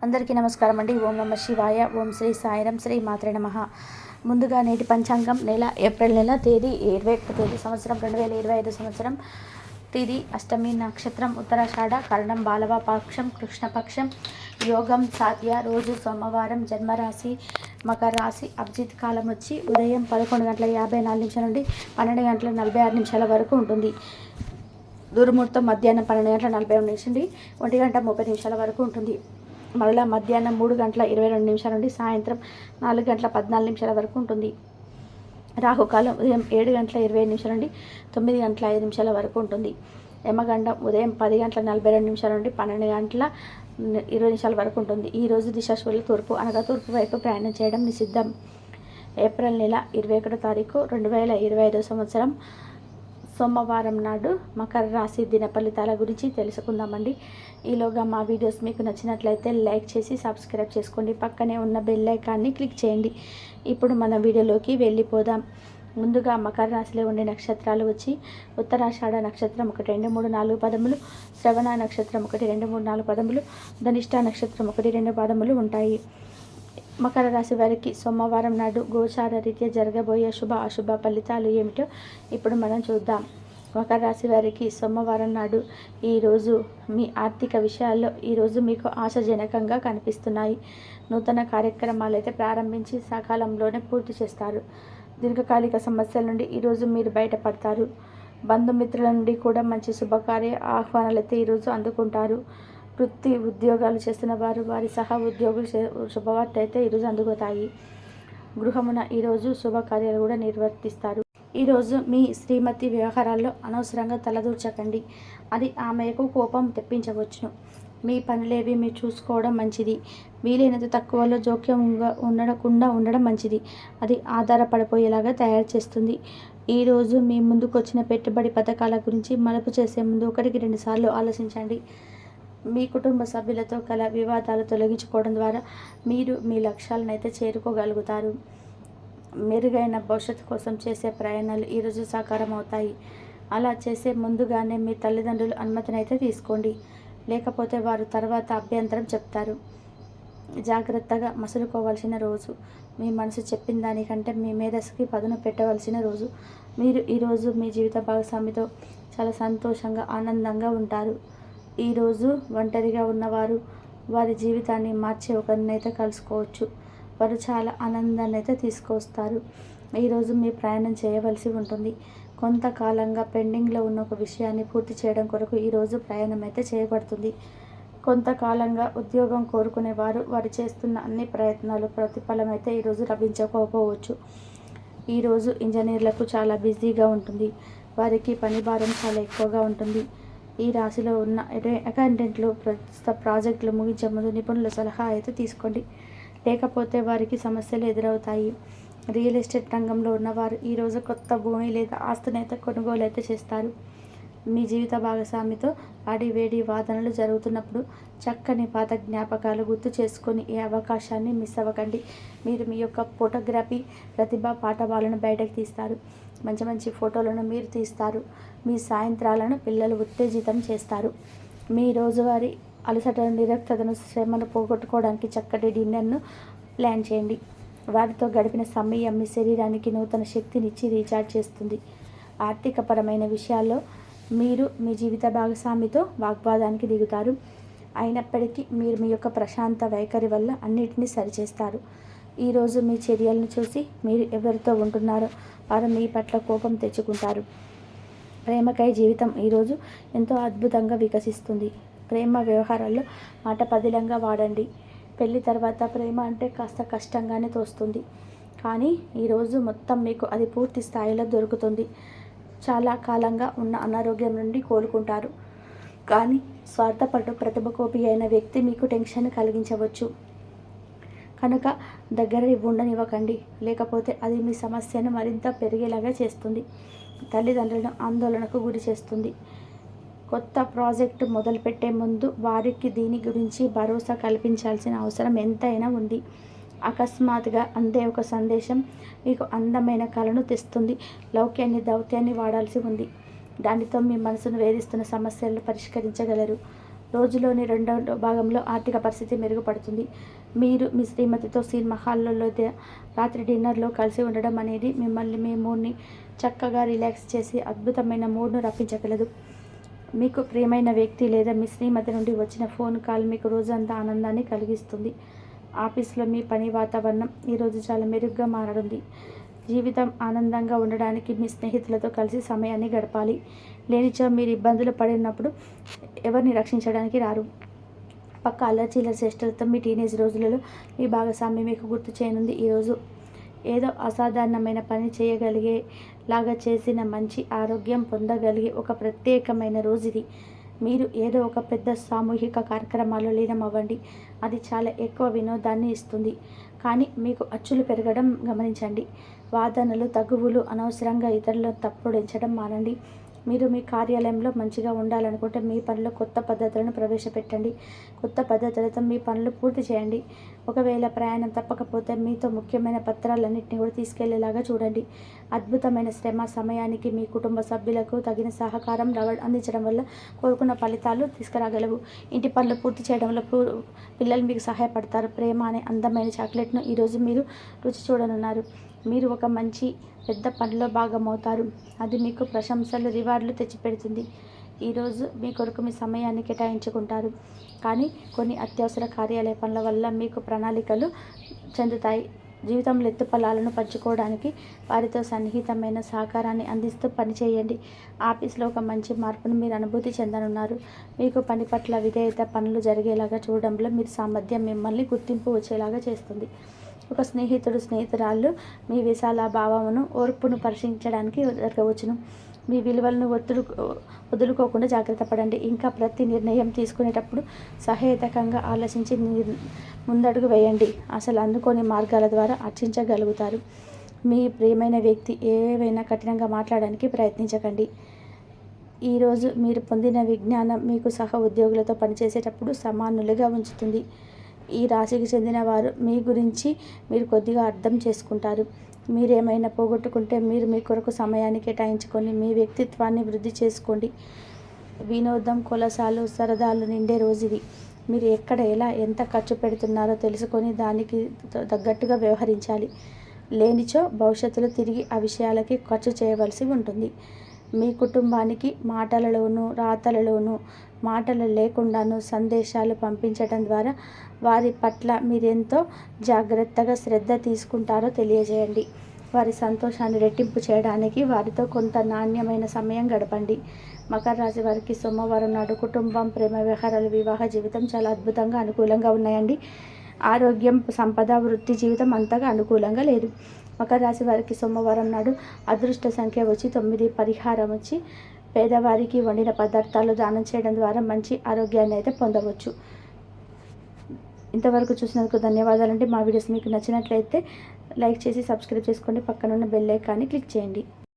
అందరికీ నమస్కారం అండి. ఓం నమ శివాయ. ఓం శ్రీ సాయిరం. శ్రీ మాత్రే నమః. ముందుగా నేటి పంచాంగం నెల ఏప్రిల్ నెల తేదీ 21 తేదీ సంవత్సరం 2025 సంవత్సరం. తిది అష్టమి, నక్షత్రం ఉత్తరాషాఢ, కరణం బాలవ, పక్షం కృష్ణపక్షం, యోగం సాధ్య, రోజు సోమవారం, జన్మరాశి మకర రాశి, అభిజిత్ కాలం వచ్చి ఉదయం 11:54 నుండి 12:46 వరకు ఉంటుంది. దుర్ముహూర్తం మధ్యాహ్నం 12:41 నుండి 1:30 వరకు ఉంటుంది. మరలా మధ్యాహ్నం 3:22 నుండి సాయంత్రం 4:14 వరకు ఉంటుంది. రాహుకాలం ఉదయం 7:27 నుండి 9:05 వరకు ఉంటుంది. యమగండం ఉదయం 10:42 నుండి 12:20 వరకు ఉంటుంది. ఈరోజు దిశాశూల తూర్పు అనగా తూర్పు వైపు ప్రయాణం చేయడం నిషిద్ధం. ఏప్రిల్ నెల 21 తారీఖు 2025 సంవత్సరం సోమవారం నాడు మకర రాశి దిన ఫలితాల గురించి తెలుసుకుందామండి. ఈలోగా మా వీడియోస్ మీకు నచ్చినట్లయితే లైక్ చేసి సబ్స్క్రైబ్ చేసుకోండి. పక్కనే ఉన్న బెల్ ఐకాన్ని క్లిక్ చేయండి. ఇప్పుడు మన వీడియోలోకి వెళ్ళిపోదాం. ముందుగా మకర రాశిలో ఉండే నక్షత్రాలు వచ్చి ఉత్తరాషాఢ నక్షత్రం 1, 2, 3, 4 పదములు, శ్రవణ నక్షత్రం 1, 2, 3, 4 పదములు, ధనిష్ట నక్షత్రం 1, 2 పదములు ఉంటాయి. మకర రాశి వారికి సోమవారం నాడు గోచార రీత్యా జరగబోయే శుభ అశుభ ఫలితాలు ఏమిటో ఇప్పుడు మనం చూద్దాం. మకర రాశి వారికి సోమవారం నాడు ఈరోజు మీ ఆర్థిక విషయాల్లో ఈరోజు మీకు ఆశాజనకంగా కనిపిస్తున్నాయి. నూతన కార్యక్రమాలు అయితే ప్రారంభించి సకాలంలోనే పూర్తి చేస్తారు. దీర్ఘకాలిక సమస్యల నుండి ఈరోజు మీరు బయటపడతారు. బంధుమిత్రుల నుండి కూడా మంచి శుభకార్య ఆహ్వానాలు అయితే ఈరోజు అందుకుంటారు. వృత్తి ఉద్యోగాలు చేస్తున్న వారు వారి సహా ఉద్యోగులు శుభవార్త అయితే ఈరోజు అందుకుతాయి. గృహమున ఈరోజు శుభకార్యాలు కూడా నిర్వర్తిస్తారు. ఈరోజు మీ శ్రీమతి వ్యవహారాల్లో అనవసరంగా తలదూర్చకండి. అది ఆమెకు కోపం తెప్పించవచ్చును. మీ పనులేవి మీరు చూసుకోవడం మంచిది. వీలైనంత తక్కువలో జోక్యంగా ఉండడం మంచిది. అది ఆధారపడిపోయేలాగా తయారు చేస్తుంది. ఈరోజు మీ ముందుకు వచ్చిన పెట్టుబడి పథకాల గురించి మలుపు చేసే ముందు 1-2 సార్లు ఆలోచించండి. మీ కుటుంబ సభ్యులతో కల వివాదాలు తొలగించుకోవడం ద్వారా మీరు మీ లక్ష్యాలను అయితే చేరుకోగలుగుతారు. మెరుగైన భవిష్యత్తు కోసం చేసే ప్రయాణాలు ఈరోజు సాకారం అవుతాయి. అలా చేసే ముందుగానే మీ తల్లిదండ్రుల అనుమతిని అయితే తీసుకోండి. లేకపోతే వారు తర్వాత అభ్యంతరం చెప్తారు. జాగ్రత్తగా మసులుకోవాల్సిన రోజు. మీ మనసు చెప్పిన దానికంటే మీ మేధస్సుకి పదును పెట్టవలసిన రోజు. మీరు ఈరోజు మీ జీవిత భాగస్వామితో చాలా సంతోషంగా ఆనందంగా ఉంటారు. ఈరోజు ఒంటరిగా ఉన్నవారు వారి జీవితాన్ని మార్చే ఒకరినైతే కలుసుకోవచ్చు. వారు చాలా ఆనందాన్ని అయితే తీసుకొస్తారు. ఈరోజు మీ ప్రయాణం చేయవలసి ఉంటుంది. కొంతకాలంగా పెండింగ్లో ఉన్న ఒక విషయాన్ని పూర్తి చేయడం కొరకు ఈరోజు ప్రయాణం అయితే చేయబడుతుంది. కొంతకాలంగా ఉద్యోగం కోరుకునేవారు వారు చేస్తున్న అన్ని ప్రయత్నాలు ప్రతిఫలం అయితే ఈరోజు లభించకపోవచ్చు. ఈరోజు ఇంజనీర్లకు చాలా బిజీగా ఉంటుంది. వారికి పని భారం చాలా ఎక్కువగా ఉంటుంది. ఈ రాశిలో ఉన్న అకౌంటెంట్లు ప్రస్తుత ప్రాజెక్టులు ముగించే ముందు నిపుణుల సలహా అయితే తీసుకోండి. లేకపోతే వారికి సమస్యలు ఎదురవుతాయి. రియల్ ఎస్టేట్ రంగంలో ఉన్నవారు ఈరోజు కొత్త భూమి లేదా ఆస్తిని అయితే కొనుగోలు అయితే చేస్తారు. మీ జీవిత భాగస్వామితో వేడి వాదనలు జరుగుతున్నప్పుడు చక్కని పాత జ్ఞాపకాలు గుర్తు చేసుకొని ఈ అవకాశాన్ని మిస్ అవ్వకండి. మీరు మీ యొక్క ఫోటోగ్రఫీ ప్రతిభ పాఠవాలను బయటకు తీస్తారు. మంచి మంచి ఫోటోలను మీరు తీస్తారు. మీ సాయంత్రాలను పిల్లలు ఉత్తేజితం చేస్తారు. మీ రోజువారీ అలసటను నిరక్తతను శ్రమను పోగొట్టుకోవడానికి చక్కటి డిన్నర్ను ప్లాన్ చేయండి. వారితో గడిపిన సమయం మీ శరీరానికి నూతన శక్తినిచ్చి రీఛార్జ్ చేస్తుంది. ఆర్థికపరమైన విషయాల్లో మీరు మీ జీవిత భాగస్వామితో వాగ్వాదానికి దిగుతారు. అయినప్పటికీ మీరు మీ యొక్క ప్రశాంత వైఖరి వల్ల అన్నిటినీ సరిచేస్తారు. ఈరోజు మీ చర్యలను చూసి మీరు ఎవరితో ఉంటున్నారో వారు మీ పట్ల కోపం తెచ్చుకుంటారు. ప్రేమకై జీవితం ఈరోజు ఎంతో అద్భుతంగా వికసిస్తుంది. ప్రేమ వ్యవహారాల్లో మాట పదిలంగా వాడండి. పెళ్లి తర్వాత ప్రేమ అంటే కాస్త కష్టంగానే తోస్తుంది. కానీ ఈరోజు మొత్తం మీకు అది పూర్తి స్థాయిలో దొరుకుతుంది. చాలా కాలంగా ఉన్న అనారోగ్యం నుండి కోలుకుంటారు. కానీ స్వార్థపడు ప్రతిభకోపి అయిన వ్యక్తి మీకు టెన్షన్ కలిగించవచ్చు. కనుక దగ్గర ఉండనివ్వకండి. లేకపోతే అది మీ సమస్యను మరింత పెరిగేలాగా చేస్తుంది. తల్లిదండ్రులను ఆందోళనకు గురి చేస్తుంది. కొత్త ప్రాజెక్టు మొదలుపెట్టే ముందు వారికి దీని గురించి భరోసా కల్పించాల్సిన అవసరం ఎంతైనా ఉంది. అకస్మాత్తుగా అందే ఒక సందేశం మీకు అందమైన కళను తెస్తుంది. లౌక్యాన్ని దౌత్యాన్ని వాడాల్సి ఉంది. దానితో మీ మనసును వేధిస్తున్న సమస్యలను పరిష్కరించగలరు. రోజులోని రెండో భాగంలో ఆర్థిక పరిస్థితి మెరుగుపడుతుంది. మీరు మీ శ్రీమతితో సినిమా హాల్లో రాత్రి డిన్నర్లో కలిసి ఉండడం అనేది మిమ్మల్ని మీ మూడ్ని చక్కగా రిలాక్స్ చేసి అద్భుతమైన మూడ్ను రప్పించగలదు. మీకు ప్రియమైన వ్యక్తి లేదా మీ శ్రీమతి నుండి వచ్చిన ఫోన్ కాల్ మీకు రోజంతా ఆనందాన్ని కలిగిస్తుంది. ఆఫీస్లో మీ పని వాతావరణం ఈరోజు చాలా మెరుగ్గా మారనుంది. జీవితం ఆనందంగా ఉండడానికి మీ స్నేహితులతో కలిసి సమయాన్ని గడపాలి. లేనిచో మీరు ఇబ్బందులు పడినప్పుడు ఎవరిని రక్షించడానికి రారు. పక్క అల్లర్చీల చేష్టలతో మీ టీనేజ్ రోజులలో మీ భాగస్వామి మీకు గుర్తు చేయనుంది. ఈరోజు ఏదో అసాధారణమైన పని చేయగలిగేలాగా చేసిన మంచి ఆరోగ్యం పొందగలిగే ఒక ప్రత్యేకమైన రోజు ఇది. మీరు ఏదో ఒక పెద్ద సామూహిక కార్యక్రమాల్లో లీనమవ్వండి. అది చాలా ఎక్కువ వినోదాన్ని ఇస్తుంది. కానీ మీకు అచ్చులు పెరగడం గమనించండి. వాదనలు, తగువులు, అనవసరంగా ఇతరులను తప్పుడించడం మానండి. మీరు మీ కార్యాలయంలో మంచిగా ఉండాలనుకుంటే మీ పనిలో కొత్త పద్ధతులను ప్రవేశపెట్టండి. కొత్త పద్ధతులతో మీ పనులు పూర్తి చేయండి. ఒకవేళ ప్రయాణం తప్పకపోతే మీతో ముఖ్యమైన పత్రాలన్నింటినీ కూడా తీసుకెళ్లేలాగా చూడండి. అద్భుతమైన శ్రమ సమయానికి మీ కుటుంబ సభ్యులకు తగిన సహకారం అందించడం వల్ల కోరుకున్న ఫలితాలు తీసుకురాగలవు. ఇంటి పనులు పూర్తి చేయడంలో పిల్లలు మీకు సహాయపడతారు. ప్రేమ అనే అందమైన చాక్లెట్ను ఈరోజు మీరు రుచి చూడనున్నారు. మీరు ఒక మంచి పెద్ద పనిలో భాగమవుతారు. అది మీకు ప్రశంసలు, రివార్డులు తెచ్చిపెడుతుంది. ఈరోజు మీ కొరకు మీ సమయాన్ని కేటాయించుకుంటారు. కానీ కొన్ని అత్యవసర కార్యాలయ పనుల వల్ల మీకు ప్రణాళికలు చెందుతాయి. జీవితంలో ఎత్తుపల్లాలను పంచుకోవడానికి వారితో సన్నిహితమైన సహకారాన్ని అందిస్తూ పనిచేయండి. ఆఫీస్లో ఒక మంచి మార్పును మీరు అనుభూతి చెందనున్నారు. మీకు పని పట్ల విధేయత, పనులు జరిగేలాగా చూడడంలో మీరు సామర్థ్యం మిమ్మల్ని గుర్తింపు వచ్చేలాగా చేస్తుంది. ఒక స్నేహితురాళ్ళు మీ విశాల భావమును, ఓర్పును పరీక్షించడానికి జరగవచ్చును. మీ విలువలను వదులుకోకుండా జాగ్రత్త పడండి. ఇంకా ప్రతి నిర్ణయం తీసుకునేటప్పుడు సహేతుకంగా ఆలోచించి ముందడుగు వేయండి. అసలు అందుకోని మార్గాల ద్వారా అర్చించగలుగుతారు. మీ ప్రియమైన వ్యక్తి ఏవైనా కఠినంగా మాట్లాడడానికి ప్రయత్నించకండి. ఈరోజు మీరు పొందిన విజ్ఞానం మీకు సహ ఉద్యోగులతో పనిచేసేటప్పుడు సమానులుగా ఉంచుతుంది. ఈ రాశికి చెందిన వారు మీ గురించి మీరు కొద్దిగా అర్థం చేసుకుంటారు. మీరేమైనా పోగొట్టుకుంటే మీరు మీ కొరకు సమయాన్ని కేటాయించుకొని మీ వ్యక్తిత్వాన్ని వృద్ధి చేసుకోండి. వినోదం, కొలసాలు, సరదాలు నిండే రోజు ఇది. మీరు ఎక్కడ, ఎలా, ఎంత ఖర్చు పెడుతున్నారో తెలుసుకొని దానికి తగ్గట్టుగా వ్యవహరించాలి. లేనిచో భవిష్యత్తులో తిరిగి ఆ విషయాలకి ఖర్చు చేయవలసి ఉంటుంది. మీ కుటుంబానికి మాటలలోనూ, రాతలలోనూ, మాటలు లేకుండాను సందేశాలు పంపించడం ద్వారా వారి పట్ల మీరెంతో జాగ్రత్తగా శ్రద్ధ తీసుకుంటారో తెలియజేయండి. వారి సంతోషాన్ని రెట్టింపు చేయడానికి వారితో కొంత నాణ్యమైన సమయం గడపండి. మకర రాశి వారికి సోమవారం నాడు కుటుంబం, ప్రేమ వ్యవహారాలు, వివాహ జీవితం చాలా అద్భుతంగా అనుకూలంగా ఉన్నాయండి. ఆరోగ్యం, సంపద, వృత్తి జీవితం అంతగా అనుకూలంగా లేదు. మకర రాశి వారికి సోమవారం నాడు అదృష్ట సంఖ్య వచ్చి 9. పరిహారం వచ్చి పేదవారికి వండిన పదార్థాలు దానం చేయడం ద్వారా మంచి ఆరోగ్యాన్ని అయితే పొందవచ్చు. ఇంతవరకు చూసినందుకు ధన్యవాదాలండి. మా వీడియోస్ మీకు నచ్చినట్లయితే లైక్ చేసి సబ్స్క్రైబ్ చేసుకోండి. పక్కనున్న బెల్ ఐకాన్ని క్లిక్ చేయండి.